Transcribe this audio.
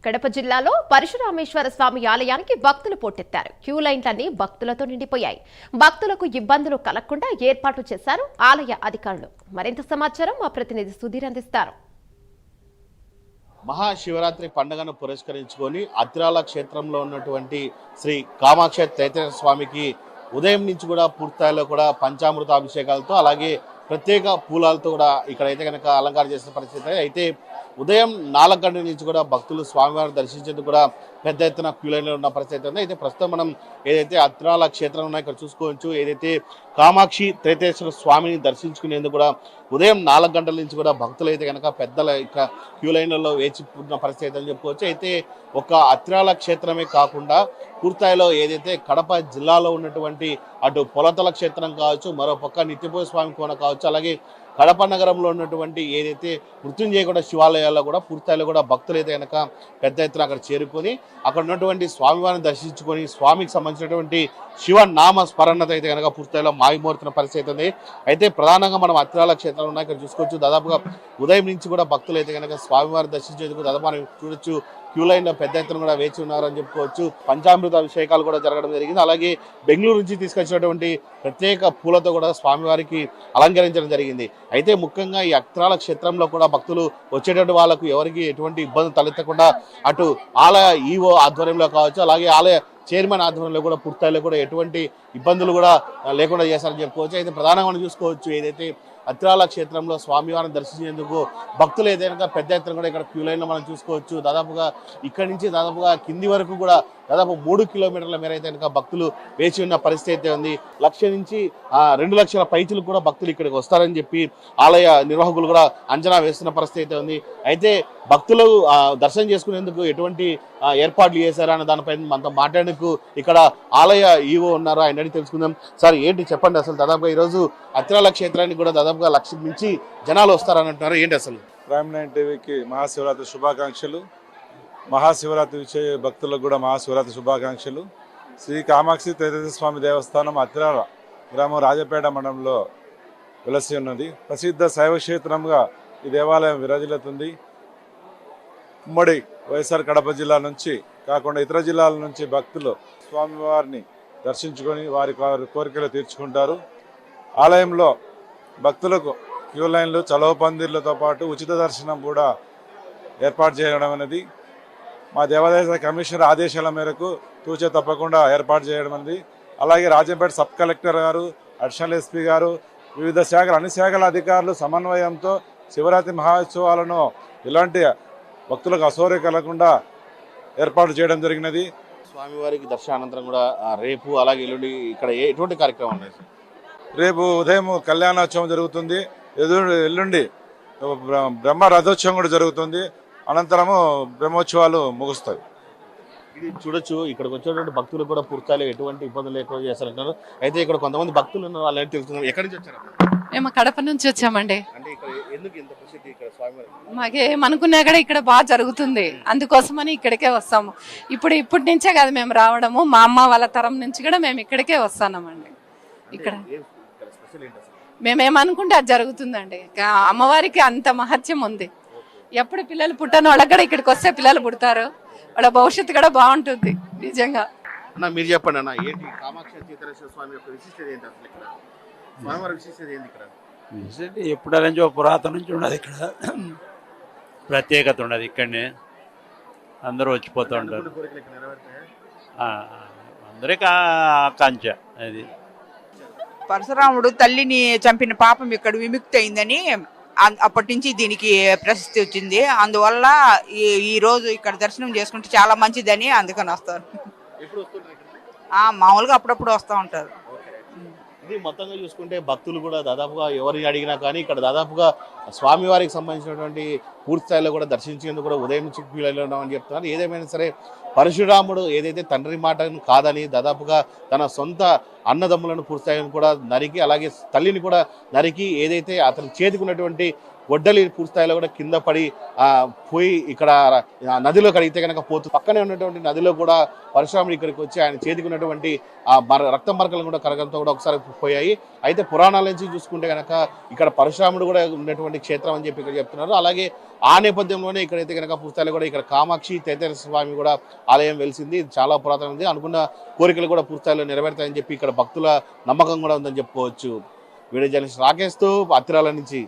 కడప జిల్లాలో పరశురామేశ్వర స్వామి ఆలయానికి భక్తులు పోటెత్తారు. క్యూ లైన్లన్నీ భక్తులతో నిండిపోయాయి. భక్తులకు ఇబ్బందులు కలగకుండా ఏర్పాటు చేశారు ఆలయ అధికారులు. మరింత సమాచారం మా ప్రతినిధి సుధీర్ అందిస్తారు. మహాశివరాత్రి పండుగను పురస్కరించుకొని అత్రాల క్షేత్రంలో ఉన్నటువంటి శ్రీ కామాక్ష తైతేయ స్వామికి ఉదయం నుంచి కూడా పూర్తిస్థాయిలో కూడా పంచామృత అభిషేకాలతో అలాగే ప్రత్యేక పూలతో కూడా ఇక్కడైతే కనుక అలంకారం చేసిన పరిస్థితి. అయితే ఉదయం 4 గంటల నుంచి కూడా భక్తులు స్వామివారిని దర్శించేందుకు కూడా పెద్ద ఎత్తున క్యూ లైన్లో ఉన్న పరిస్థితి ఉంది. అయితే ప్రస్తుతం మనం ఏదైతే అత్రాల క్షేత్రం ఉన్నాయో ఇక్కడ చూసుకోవచ్చు. ఏదైతే కామాక్షి త్రైతేశ్వర స్వామిని దర్శించుకునేందుకు కూడా ఉదయం 4 గంటల నుంచి కూడా భక్తులు అయితే కనుక పెద్దల ఇక క్యూ లైన్లలో వేచి ఉన్న పరిస్థితి అని చెప్పుకోవచ్చు. అయితే ఒక అత్రాల క్షేత్రమే కాకుండా పూర్తిస్థాయిలో ఏదైతే కడప జిల్లాలో ఉన్నటువంటి అటు పొలతల క్షేత్రం కావచ్చు, మరో పక్క నిత్యపోయ స్వామి కోన కావచ్చు, అలాగే కడప నగరంలో ఉన్నటువంటి ఏదైతే మృత్యుంజయగూడ శివాలయాల్లో కూడా పూర్తిస్థాయిలో కూడా భక్తులు అయితే కనుక పెద్ద ఎత్తున అక్కడ చేరుకొని అక్కడ ఉన్నటువంటి స్వామివారిని దర్శించుకొని స్వామికి సంబంధించినటువంటి శివనామ స్మరణత అయితే కనుక పూర్తిస్థాయిలో మాయమూర్తున్న పరిస్థితి ఉంది. అయితే ప్రధానంగా మనం అత్రాల క్షేత్రం ఉన్నాయి ఇక్కడ చూసుకోవచ్చు. దాదాపుగా ఉదయం నుంచి కూడా భక్తులు అయితే కనుక స్వామివారిని దర్శించేందుకు దాదాపు మనం చూడొచ్చు క్యూ లైన్లో పెద్ద ఎత్తున కూడా వేచి ఉన్నారని చెప్పుకోవచ్చు. పంచామృత అభిషేకాలు కూడా జరగడం జరిగింది. అలాగే బెంగళూరు నుంచి తీసుకొచ్చినటువంటి ప్రత్యేక పూలతో కూడా స్వామివారికి అలంకరించడం జరిగింది. అయితే ముఖ్యంగా ఈ అత్రాల క్షేత్రంలో కూడా భక్తులు వచ్చేటువంటి వాళ్ళకు ఎవరికి ఎటువంటి ఇబ్బంది తలెత్తకుండా అటు ఆలయ ఈవో ఆధ్వర్యంలో కావచ్చు, అలాగే ఆలయ చైర్మన్ ఆధ్వర్యంలో కూడా పూర్తిస్థాయిలో కూడా ఎటువంటి ఇబ్బందులు కూడా లేకుండా చేశారని చెప్పుకోవచ్చు. అయితే ప్రధానంగా మనం చూసుకోవచ్చు ఏదైతే అత్రాల క్షేత్రంలో స్వామివారిని దర్శించేందుకు భక్తులు ఏదైనా పెద్ద ఎత్తున కూడా ఇక్కడ క్యూ లైన్లో మనం చూసుకోవచ్చు. దాదాపుగా ఇక్కడి నుంచి దాదాపుగా కింది వరకు కూడా దాదాపు 3 కిలోమీటర్ల మేర అయితే కనుక భక్తులు వేచి ఉన్న పరిస్థితి అయితే ఉంది. 1,00,000 నుంచి 2 లక్షల పైచులు కూడా భక్తులు ఇక్కడికి వస్తారని చెప్పి ఆలయ నిర్వాహకులు కూడా అంచనా వేస్తున్న పరిస్థితి అయితే ఉంది. అయితే భక్తులు దర్శనం చేసుకునేందుకు ఎటువంటి ఏర్పాట్లు చేశారా అన్న దానిపై మనతో మాట్లాడేందుకు ఇక్కడ ఆలయ ఈవో ఉన్నారు. ఆయన అడిగి తెలుసుకుందాం. సార్ ఏంటి చెప్పండి, అసలు దాదాపుగా ఈరోజు అత్రాల క్షేత్రానికి కూడా దాదాపుగా 1,00,000 నుంచి జనాలు వస్తారని అంటున్నారు. ఏంటి అసలు? ప్రైమ్ 9 టీవీకి మహాశివరాత్రి శుభాకాంక్షలు. మహాశివరాత్రి వచ్చే భక్తులకు కూడా మహాశివరాత్రి శుభాకాంక్షలు. శ్రీ కామాక్షి త్రైతేయ స్వామి దేవస్థానం అత్రాల గ్రామం రాజపేట మండలంలో వెలసి ఉన్నది. ప్రసిద్ధ శైవ క్షేత్రంగా ఈ దేవాలయం విరాజిల్లుతుంది. ఉమ్మడి వైఎస్ఆర్ కడప జిల్లా నుంచి కాకుండా ఇతర జిల్లాల నుంచి భక్తులు స్వామివారిని దర్శించుకొని వారి కోరికలు తీర్చుకుంటారు. ఆలయంలో భక్తులకు క్యూ లైన్లు, చలవ పందిర్లతో పాటు ఉచిత దర్శనం కూడా ఏర్పాటు చేయడం అనేది మా దేవాదాయ కమిషనర్ ఆదేశాల మేరకు తూచే తప్పకుండా ఏర్పాటు చేయడం అనేది. అలాగే రాజంపేట సబ్ కలెక్టర్ గారు, అడిషనల్ ఎస్పీ గారు, వివిధ శాఖల అన్ని శాఖల అధికారులు సమన్వయంతో శివరాత్రి మహోత్సవాలను ఇలాంటి భక్తులకు అసౌకర్యం కలగకుండా ఏర్పాటు చేయడం జరిగినది. స్వామివారికి దర్శనానంతరం కూడా రేపు అలాగే ఎల్లుండి ఇక్కడ ఎటువంటి కార్యక్రమం ఉన్నాయి? రేపు ఉదయం కళ్యాణోత్సవం జరుగుతుంది. ఎల్లుండి బ్రహ్మ రథోత్సవం కూడా జరుగుతుంది. అనంతరము బ్రహ్మోత్సవాలు ముగుస్తాయి. ఇది చూడొచ్చు, ఇక్కడికి వచ్చేటువంటి భక్తులు కూడా పూర్తిగా ఎటువంటి ఇబ్బందులు లేకుండా చేస్తారంటారు. అయితే ఇక్కడ కొంతమంది భక్తులు ఉన్నారు, వాళ్ళు ఏంటి తెలుస్తున్నారు. ఎక్కడి నుంచి వచ్చారు? మేము కడప నుంచి వచ్చామండి. అంటే ఇక్కడ ఎందుకు ఇంత ప్రసిద్ధి ఇక్కడ స్వామివారి? మాకేమనుకున్నా కూడా ఇక్కడ బాగా జరుగుతుంది, అందుకోసమని ఇక్కడికే వస్తాము. ఇప్పటి నుంచే కాదు మేము రావడము, మా అమ్మ వాళ్ళ తరం నుంచి కూడా మేము ఇక్కడికే వస్తున్నామండి. ఇక్కడ మేమేమనుకుంటే అది జరుగుతుందండి. అమ్మవారికి అంత మహత్యం ఉంది. ఎప్పుడు పిల్లలు పుట్టని వాళ్ళకి కూడా ఇక్కడికి వస్తే పిల్లలు పుడతారు, వాళ్ళ భవిష్యత్తు కూడా బాగుంటుంది నిజంగా. మీరు చెప్పండి అన్న, ఏంటి కామాక్షి త్రైతేయ స్వామి యొక్క విశిష్టత ఏంటి? అసలు ఇక్కడ స్వామివారి విశిష్టత ఏంటి? ఇక్కడ విశిష్టత ఎప్పుడ నుంచి పురాతన నుంచి ఉన్నది. ఇక్కడ ప్రత్యేకత ఉన్నది. ఇక్కడనే అందరూ వచ్చిపోతూ ఉంటారు. అందరికీ ఆకాంక్ష అది. పరశురాముడు తల్లిని చంపిన పాపం ఇక్కడ విముక్తి అయిందని అప్పటి నుంచి దీనికి ప్రసిద్ధి వచ్చింది. అందువల్ల ఈ రోజు ఇక్కడ దర్శనం చేసుకుంటే చాలా మంచిదని అందుకని వస్తారు. మామూలుగా అప్పుడప్పుడు వస్తూ ఉంటారు. ఇది మొత్తంగా చూసుకుంటే భక్తులు కూడా దాదాపుగా ఎవరిని అడిగినా కానీ ఇక్కడ దాదాపుగా స్వామివారికి సంబంధించినటువంటి పూర్తి స్థాయిలో కూడా దర్శించేందుకు కూడా ఉదయం నుంచి క్యూ లైన్లో ఉన్నామని చెప్తున్నారు. ఏదేమైనా సరే పరశురాముడు ఏదైతే తండ్రి మాటను కాదని దాదాపుగా తన సొంత అన్నదమ్ములను పూర్తి స్థాయిని కూడా నరికి, అలాగే తల్లిని కూడా నరికి, ఏదైతే అతని చేతికున్నటువంటి గొడ్డలి పూర్తి స్థాయిలో కూడా కింద పడి పోయి ఇక్కడ నదిలో కడిగితే కనుక పోతుంది. పక్కనే ఉన్నటువంటి నదిలో కూడా పరశురాముడు ఇక్కడికి వచ్చి ఆయన చేతికి ఉన్నటువంటి రక్త మరకలు కూడా కరగడంతో కూడా ఒకసారి పోయాయి. అయితే పురాణాల నుంచి చూసుకుంటే కనుక ఇక్కడ పరశురాముడు కూడా ఉన్నటువంటి క్షేత్రం అని చెప్పి ఇక్కడ చెప్తున్నారు. అలాగే ఆ నేపథ్యంలోనే ఇక్కడైతే కనుక పూర్తిస్థాయిలో కూడా ఇక్కడ కామాక్షి తైతేయ స్వామి కూడా ఆలయం వెలిసింది. ఇది చాలా పురాతనం ఉంది. అనుకున్న కోరికలు కూడా పూర్తిస్థాయిలో నెరవేరుతాయని చెప్పి ఇక్కడ భక్తుల నమ్మకం కూడా ఉందని చెప్పుకోవచ్చు. వీడియో జర్నలిస్ట్ రాకేష్తో అత్తిరాల నుంచి